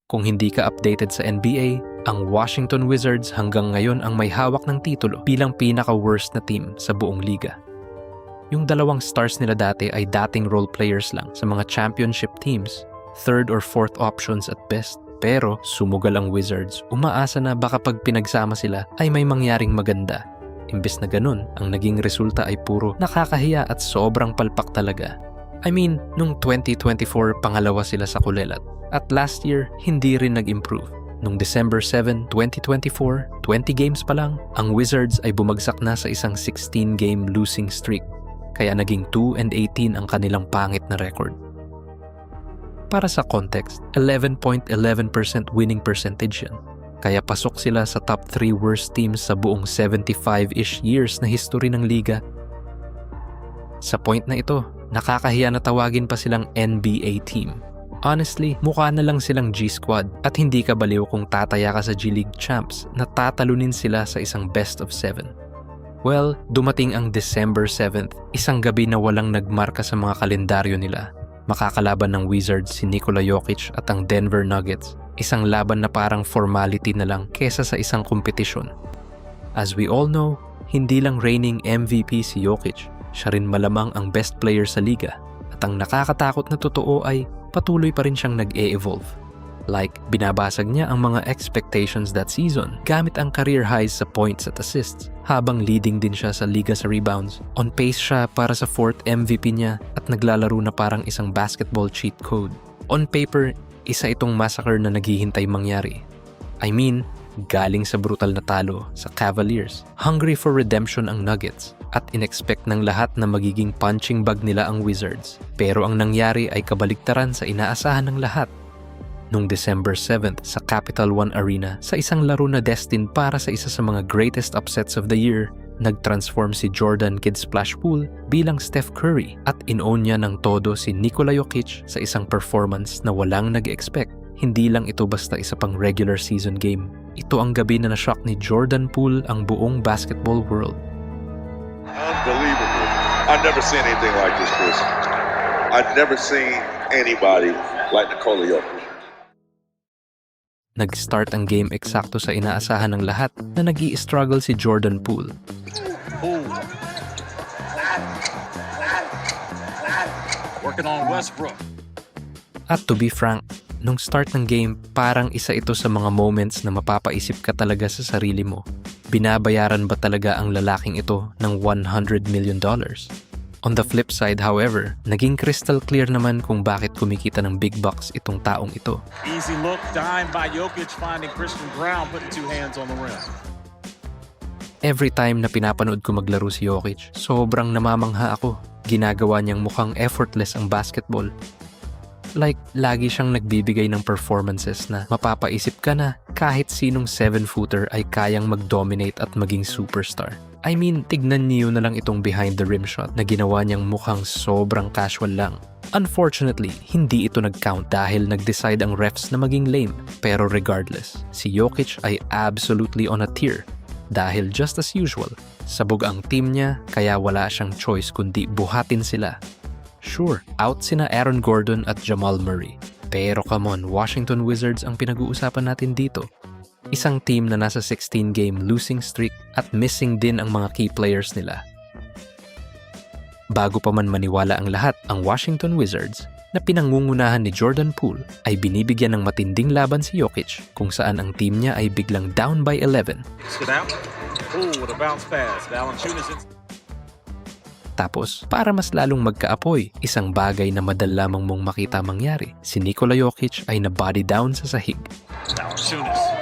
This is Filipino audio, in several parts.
Kung hindi ka updated sa NBA, ang Washington Wizards hanggang ngayon ang may hawak ng titulo bilang pinaka-worst na team sa buong liga. Yung dalawang stars nila dati ay dating role players lang sa mga championship teams, third or fourth options at best. Pero sumugal ang Wizards, umaasa na baka pag pinagsama sila ay may mangyaring maganda. Imbes na ganun, ang naging resulta ay puro nakakahiya at sobrang palpak talaga. I mean, nung 2024 pangalawa sila sa kulelat. At last year, hindi rin nag-improve. Nung December 7, 2024, 20 games pa lang, ang Wizards ay bumagsak na sa isang 16-game losing streak. Kaya naging 2-18 ang kanilang pangit na record. Para sa context, 11.11% winning percentage yan. Kaya pasok sila sa top 3 worst teams sa buong 75-ish years na history ng liga. Sa point na ito, nakakahiya na tawagin pa silang NBA team. Honestly, mukha na lang silang G-Squad at hindi ka baliw kung tataya ka sa G-League Champs na tatalunin sila sa isang best of 7. Well, dumating ang December 7th, isang gabi na walang nagmarka sa mga kalendaryo nila. Makakalaban ng Wizards si Nikola Jokic at ang Denver Nuggets, isang laban na parang formality na lang kesa sa isang kompetisyon. As we all know, hindi lang reigning MVP si Jokic, siya rin malamang ang best player sa liga. At ang nakakatakot na totoo ay patuloy pa rin siyang nag-e-evolve. Like, binabasag niya ang mga expectations that season gamit ang career highs sa points at assists, habang leading din siya sa liga sa rebounds. On pace siya para sa 4th MVP niya at naglalaro na parang isang basketball cheat code. On paper, isa itong massacre na naghihintay mangyari. I mean, galing sa brutal na talo sa Cavaliers, hungry for redemption ang Nuggets, at inexpect ng lahat na magiging punching bag nila ang Wizards. Pero ang nangyari ay kabaligtaran sa inaasahan ng lahat. Nung December 7th sa Capital One Arena, sa isang laro na destined para sa isa sa mga greatest upsets of the year, nag-transform si Jordan Kid Splash Poole bilang Steph Curry at in-own niya ng todo si Nikola Jokic sa isang performance na walang nag-expect. Hindi lang ito basta isa pang regular season game. Ito ang gabi na na-shock ni Jordan Poole ang buong basketball world. Unbelievable. I've never seen anything like this, Chris. I've never seen anybody like Nikola Jokic. Nag-start ang game eksakto sa inaasahan ng lahat na nag-i-struggle si Jordan Poole. Working on Westbrook. At to be frank, nung start ng game, parang isa ito sa mga moments na mapapaisip ka talaga sa sarili mo. Binabayaran ba talaga ang lalaking ito ng $100 million? On the flip side, however, naging crystal clear naman kung bakit kumikita ng big bucks itong taong ito. Easy look, dime by Jokic, finding Christian Brown, putting two hands on the rim. Every time na pinapanood ko maglaro si Jokic, sobrang namamangha ako. Ginagawa niyang mukhang effortless ang basketball. Like, lagi siyang nagbibigay ng performances na mapapaisip ka na kahit sinong 7-footer ay kayang mag-dominate at maging superstar. I mean, tignan niyo na lang itong behind the rim shot na ginawa niyang mukhang sobrang casual lang. Unfortunately, hindi ito nag-count dahil nag-decide ang refs na maging lame. Pero regardless, si Jokic ay absolutely on a tear. Dahil just as usual, sabog ang team niya kaya wala siyang choice kundi buhatin sila. Sure, out sina Aaron Gordon at Jamal Murray. Pero come on, Washington Wizards ang pinag-uusapan natin dito. Isang team na nasa 16-game losing streak at missing din ang mga key players nila. Bago pa man maniwala ang lahat, ang Washington Wizards na pinangungunahan ni Jordan Poole ay binibigyan ng matinding laban si Jokic kung saan ang team niya ay biglang down by 11. With a bounce pass. Valanciunas. Tapos, para mas lalong magkaapoy, isang bagay na madal lamang mong makita mangyari, si Nikola Jokic ay na-body down sa sahig. Valanciunas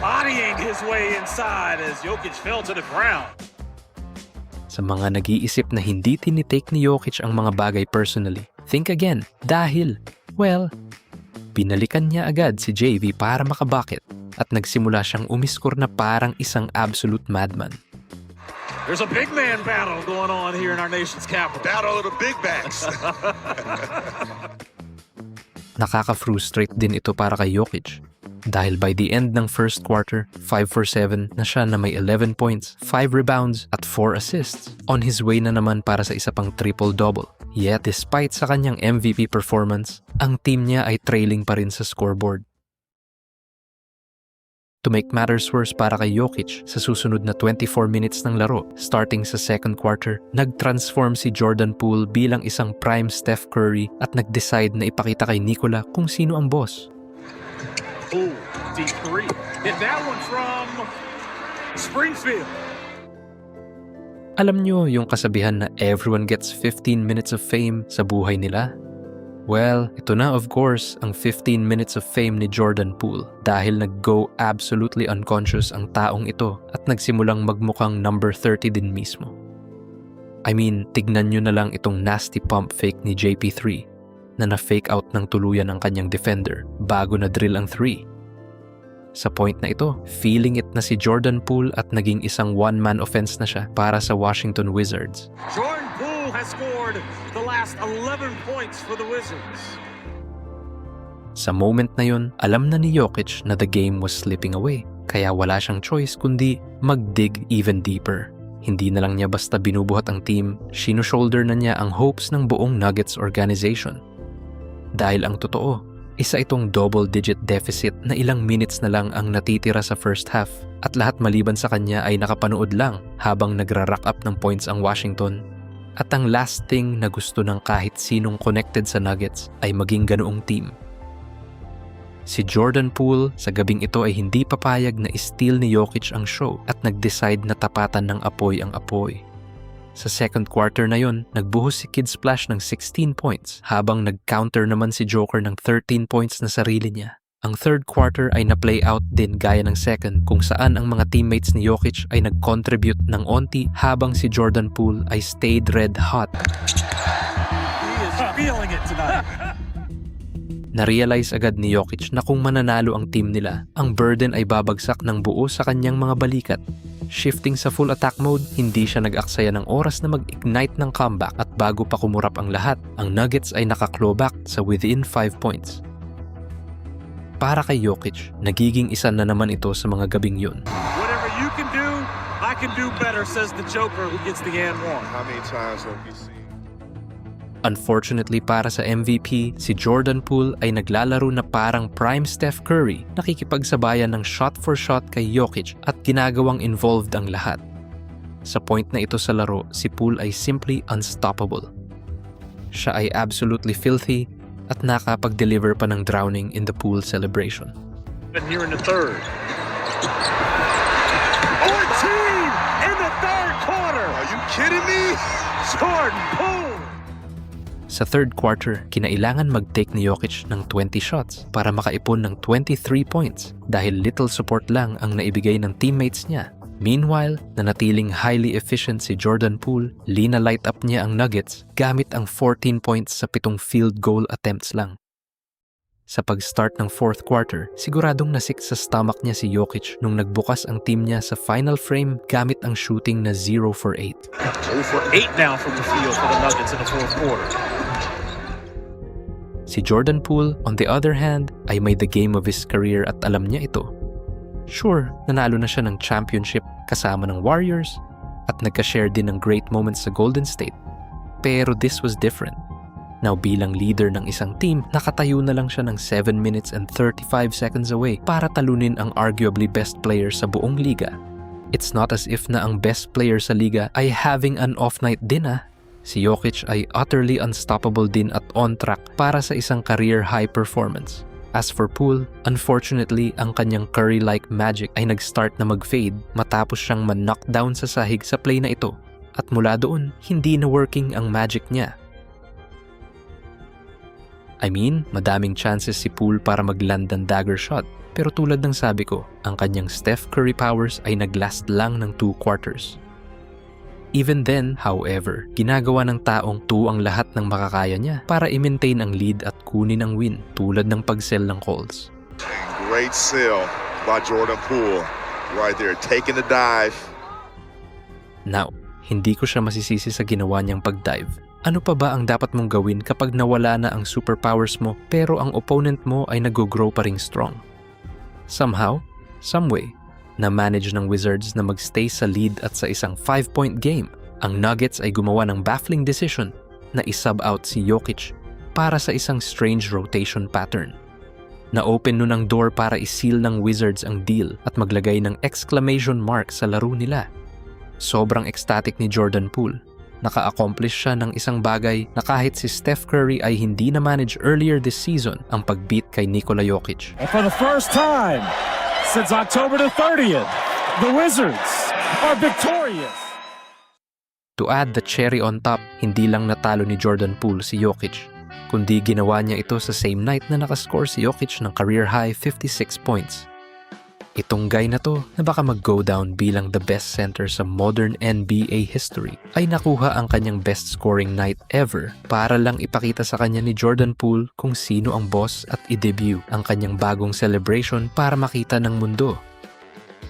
bodying his way inside as Jokic fell to the ground. Sa mga nag-iisip na hindi tinitake ni Jokic ang mga bagay personally, think again, dahil, well, binalikan niya agad si JV para makabakit at nagsimula siyang umiskor na parang isang absolute madman. There's a big man battle going on here in our nation's capital. Battle of the big backs. Nakaka-frustrate din ito para kay Jokic. Dahil by the end ng first quarter, 5 for 7 na siya na may 11 points, 5 rebounds at 4 assists. On his way na naman para sa isa pang triple-double. Yet despite sa kanyang MVP performance, ang team niya ay trailing pa rin sa scoreboard. To make matters worse para kay Jokic, sa susunod na 24 minutes ng laro, starting sa second quarter, nag-transform si Jordan Poole bilang isang prime Steph Curry at nag-decide na ipakita kay Nikola kung sino ang boss. Ooh, deep three. Hit that one from Springfield. Alam nyo yung kasabihan na everyone gets 15 minutes of fame sa buhay nila? Well, ito na of course ang 15 minutes of fame ni Jordan Poole dahil nag-go absolutely unconscious ang taong ito at nagsimulang magmukhang number 30 din mismo. I mean, tignan nyo na lang itong nasty pump fake ni JP3 na na-fake out ng tuluyan ang kanyang defender bago na drill ang 3. Sa point na ito, feeling it na si Jordan Poole at naging isang one-man offense na siya para sa Washington Wizards. Jordan Poole has scored the last 11 points for the Wizards. Sa moment na yun, alam na ni Jokic na the game was slipping away, kaya wala siyang choice kundi mag-dig even deeper. Hindi na lang niya basta binubuhat ang team, sino-shoulder na niya ang hopes ng buong Nuggets organization. Dahil ang totoo, isa itong double-digit deficit na ilang minutes na lang ang natitira sa first half at lahat maliban sa kanya ay nakapanood lang habang nagra-rack up ng points ang Washington. At ang last thing na gusto ng kahit sinong connected sa Nuggets ay maging ganoong team. Si Jordan Poole sa gabing ito ay hindi papayag na i-steal ni Jokic ang show at nag-decide na tapatan ng apoy ang apoy. Sa second quarter na yon, nagbuhos si Kid Splash ng 16 points habang nag-counter naman si Joker ng 13 points na sarili niya. Ang third quarter ay na-play out din gaya ng second kung saan ang mga teammates ni Jokic ay nag-contribute ng onti habang si Jordan Poole ay stayed red hot. He is feeling it tonight. Na-realize agad ni Jokic na kung mananalo ang team nila, ang burden ay babagsak ng buo sa kanyang mga balikat. Shifting sa full attack mode, hindi siya nag-aksaya ng oras na mag-ignite ng comeback at bago pa kumurap ang lahat, ang Nuggets ay naka-clawback sa within 5 points. Para kay Jokic, nagiging isa na naman ito sa mga gabing yun. Whatever you can do, I can do better, says the Joker who gets the and one. How many times have you seen? Unfortunately para sa MVP, si Jordan Poole ay naglalaro na parang prime Steph Curry, nakikipagsabayan ng shot for shot kay Jokic at ginagawang involved ang lahat. Sa point na ito sa laro, si Poole ay simply unstoppable. Siya ay absolutely filthy at nakapag-deliver pa ng drowning in the pool celebration. And here in the third. 14 in the third quarter. Are you kidding me? Jordan Poole. Sa third quarter, kinailangan mag-take ni Jokic ng 20 shots para makaipon ng 23 points dahil little support lang ang naibigay ng teammates niya. Meanwhile, nanatiling highly efficient si Jordan Poole, lina-light up niya ang Nuggets gamit ang 14 points sa 7 field goal attempts lang. Sa pag-start ng fourth quarter, siguradong nasik sa stomach niya si Jokic nung nagbukas ang team niya sa final frame gamit ang shooting na 0 for 8. 0 for 8 now from the field for the Nuggets in the fourth quarter. Si Jordan Poole, on the other hand, ay may the game of his career at alam niya ito. Sure, nanalo na siya ng championship kasama ng Warriors at nagka-share din ng great moments sa Golden State. Pero this was different. Now bilang leader ng isang team, nakatayo na lang siya ng 7 minutes and 35 seconds away para talunin ang arguably best player sa buong liga. It's not as if na ang best player sa liga ay having an off night din ah. Si Jokic ay utterly unstoppable din at on track para sa isang career high performance. As for Poole, unfortunately, ang kanyang Curry-like magic ay nag-start na mag-fade matapos siyang man-knockdown sa sahig sa play na ito. At mula doon, hindi na working ang magic niya. I mean, madaming chances si Poole para mag-land ng dagger shot. Pero tulad ng sabi ko, ang kanyang Steph Curry powers ay nag-last lang ng 2 quarters. Even then, however, ginagawa ng taong ang lahat ng makakaya niya para i-maintain ang lead at kunin ang win tulad ng pag-sell ng calls. Great sell by Jordan Poole. Right there, taking the dive. Now, hindi ko siya masisisi sa ginawa niyang pag-dive. Ano pa ba ang dapat mong gawin kapag nawala na ang superpowers mo pero ang opponent mo ay nag-grow pa ring strong? Somehow, someway, na-manage ng Wizards na magstay sa lead at sa isang 5-point game, ang Nuggets ay gumawa ng baffling decision na i-sub out si Jokic para sa isang strange rotation pattern. Na-open nun ang door para iseal ng Wizards ang deal at maglagay ng exclamation mark sa laro nila. Sobrang ecstatic ni Jordan Poole. Naka-accomplish siya ng isang bagay na kahit si Steph Curry ay hindi na-manage earlier this season, ang pag-beat kay Nikola Jokic. And for the first time since October the 30th, the Wizards are victorious. To add the cherry on top, hindi lang natalo ni Jordan Poole si Jokic, kundi ginawa niya ito sa same night na nakascore si Jokic ng career-high 56 points. Itong guy na to na baka mag-go down bilang the best center sa modern NBA history ay nakuha ang kanyang best scoring night ever para lang ipakita sa kanya ni Jordan Poole kung sino ang boss at i-debut ang kanyang bagong celebration para makita ng mundo.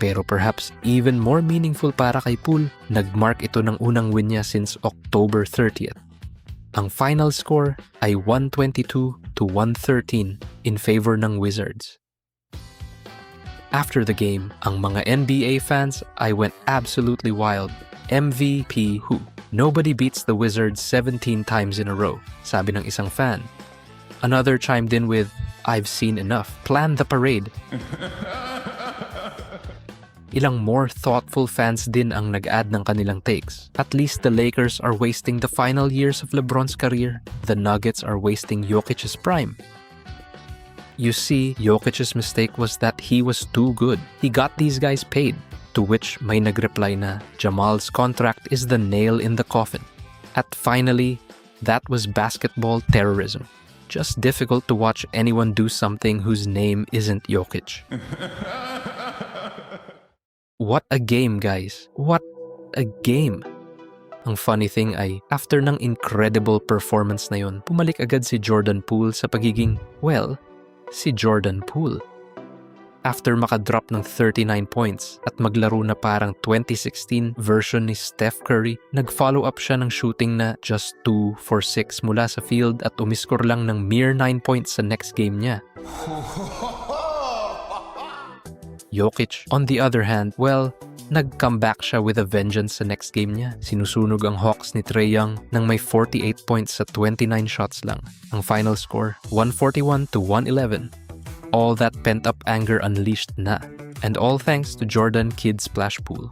Pero perhaps even more meaningful para kay Poole, nag-mark ito ng unang win niya since October 30th. Ang final score ay 122-113 in favor ng Wizards. After the game, ang mga NBA fans ay went absolutely wild. MVP who? Nobody beats the Wizards 17 times in a row, sabi ng isang fan. Another chimed in with, I've seen enough. Plan the parade. Ilang more thoughtful fans din ang nag-add ng kanilang takes. At least the Lakers are wasting the final years of LeBron's career. The Nuggets are wasting Jokic's prime. You see, Jokic's mistake was that he was too good. He got these guys paid. To which may nagreply na, Jamal's contract is the nail in the coffin. At finally, that was basketball terrorism. Just difficult to watch anyone do something whose name isn't Jokic. What a game, guys. What a game. Ang funny thing ay, after ng incredible performance na yun, pumalik agad si Jordan Poole sa pagiging, well, si Jordan Poole. After makadrop ng 39 points at maglaro na parang 2016 version ni Steph Curry, nag-follow up siya ng shooting na just 2 for 6 mula sa field at umiskor lang ng mere 9 points sa next game niya. Jokic, on the other hand, well, nag-comeback siya with a vengeance sa next game niya. Sinusunog ang Hawks ni Trae Young nang may 48 points sa 29 shots lang. Ang final score, 141-111. All that pent-up anger unleashed na. And all thanks to Jordan Kidd Splash Poole.